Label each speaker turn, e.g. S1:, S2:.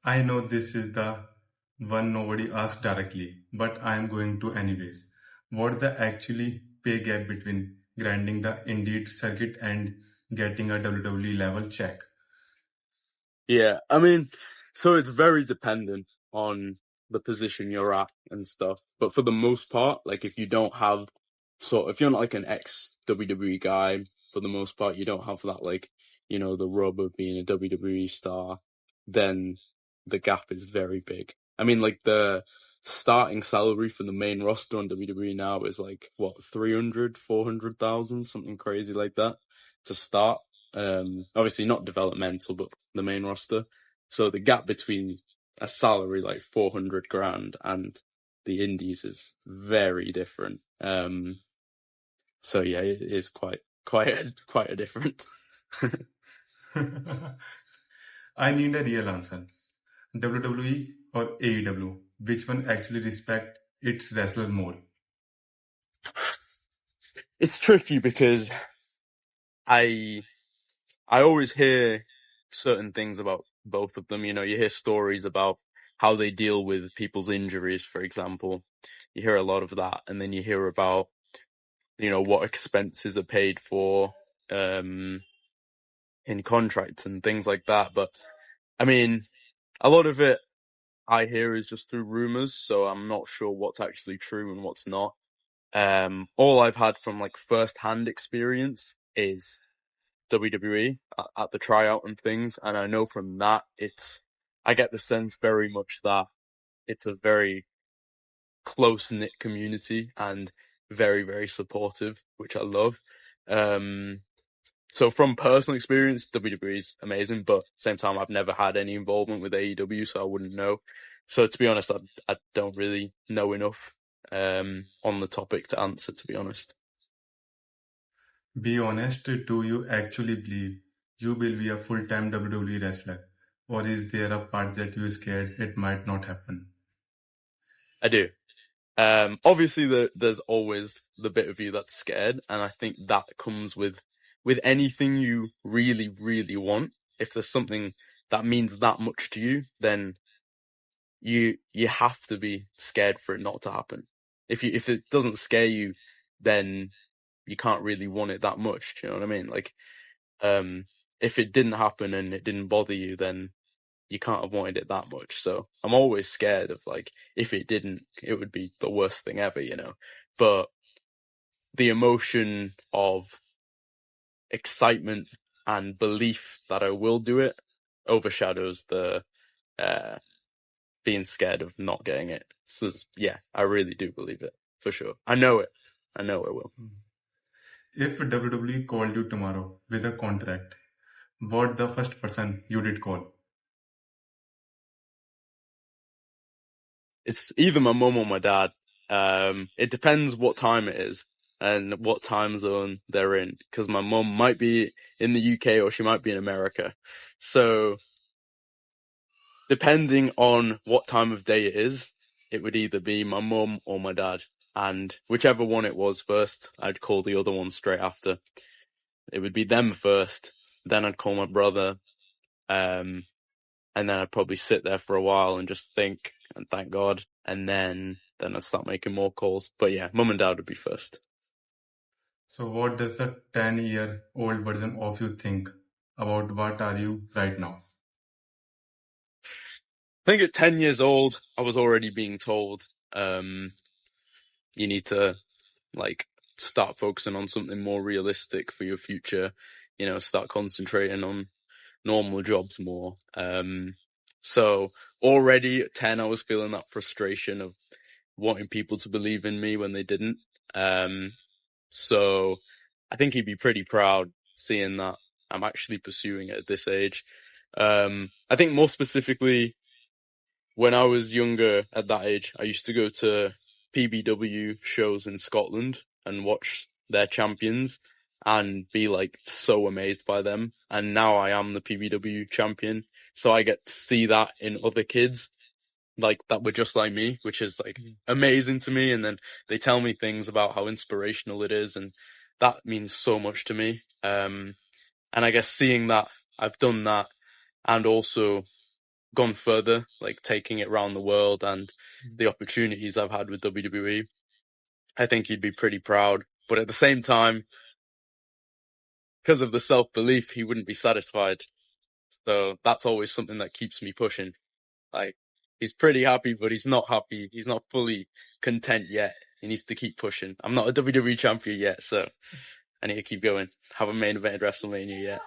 S1: I know this is the one nobody asked directly, but I am going to anyways. What the actually pay gap between grinding the Indeed circuit and getting a WWE level check?
S2: Yeah, I mean, so it's very dependent on the position you're at and stuff. But for the most part, like if you don't have if you're not like an ex WWE guy, for the most part, you don't have that like, the rub of being a WWE star, then the gap is very big. I mean, like the starting salary for the main roster on WWE now is like what, 300, 400,000, something crazy like that to start. Obviously not developmental, but the main roster. So the gap between a salary like 400 grand and the indies is very different. So yeah, it is quite a difference.
S1: I need a real answer. WWE or AEW? Which one actually respect its wrestler more?
S2: It's tricky because I I always hear certain things about both of them. You hear stories about how they deal with people's injuries, for example. You hear a lot of that, and then you hear about, what expenses are paid for in contracts and things like that. But I mean, a lot of it I hear is just through rumors, so I'm not sure what's actually true and what's not. All I've had from like first-hand experience is WWE at the tryout and things, and I know from that I get the sense very much that it's a very close-knit community and very, very supportive, which I love. So from personal experience, WWE is amazing, but at the same time, I've never had any involvement with AEW, so I wouldn't know. So to be honest, I don't really know enough on the topic to answer, to be honest.
S1: Be honest, do you actually believe you will be a full-time WWE wrestler? Or is there a part that you're scared it might not happen?
S2: I do. Obviously there's always the bit of you that's scared, and I think that comes with anything you really, really want. If there's something that means that much to you, then you have to be scared for it not to happen. If it doesn't scare you, then you can't really want it that much. Do you know what I mean? Like, if it didn't happen and it didn't bother you, then you can't have wanted it that much. So I'm always scared of like, if it didn't, it would be the worst thing ever. But the emotion of excitement and belief that I will do it overshadows the uh, being scared of not getting it. So yeah, I really do believe it for sure. I know it. I know I will.
S1: If WWE called you tomorrow with a contract, what the first person you did call?
S2: It's either my mum or my dad. It depends what time it is and what time zone they're in, because my mum might be in the UK or she might be in America. So depending on what time of day it is, it would either be my mum or my dad. And whichever one it was first, I'd call the other one straight after. It would be them first, then I'd call my brother, and then I'd probably sit there for a while and just think and thank God, and then I'd start making more calls. But yeah, mum and dad would be first.
S1: So what does the 10-year-old version of you think about what are you right now?
S2: I think at 10 years old, I was already being told, you need to like start focusing on something more realistic for your future, start concentrating on normal jobs more. So already at 10, I was feeling that frustration of wanting people to believe in me when they didn't. So I think he'd be pretty proud seeing that I'm actually pursuing it at this age. I think more specifically, when I was younger at that age, I used to go to PBW shows in Scotland and watch their champions and be like so amazed by them. And now I am the PBW champion. So I get to see that in other kids like that were just like me, which is like amazing to me. And then they tell me things about how inspirational it is. And that means so much to me. And I guess seeing that I've done that, and also gone further, like taking it around the world and the opportunities I've had with WWE, I think he'd be pretty proud. But at the same time, because of the self-belief, he wouldn't be satisfied. So that's always something that keeps me pushing. Like, he's pretty happy, but he's not happy. He's not fully content yet. He needs to keep pushing. I'm not a WWE champion yet, so I need to keep going. Haven't main evented WrestleMania yet.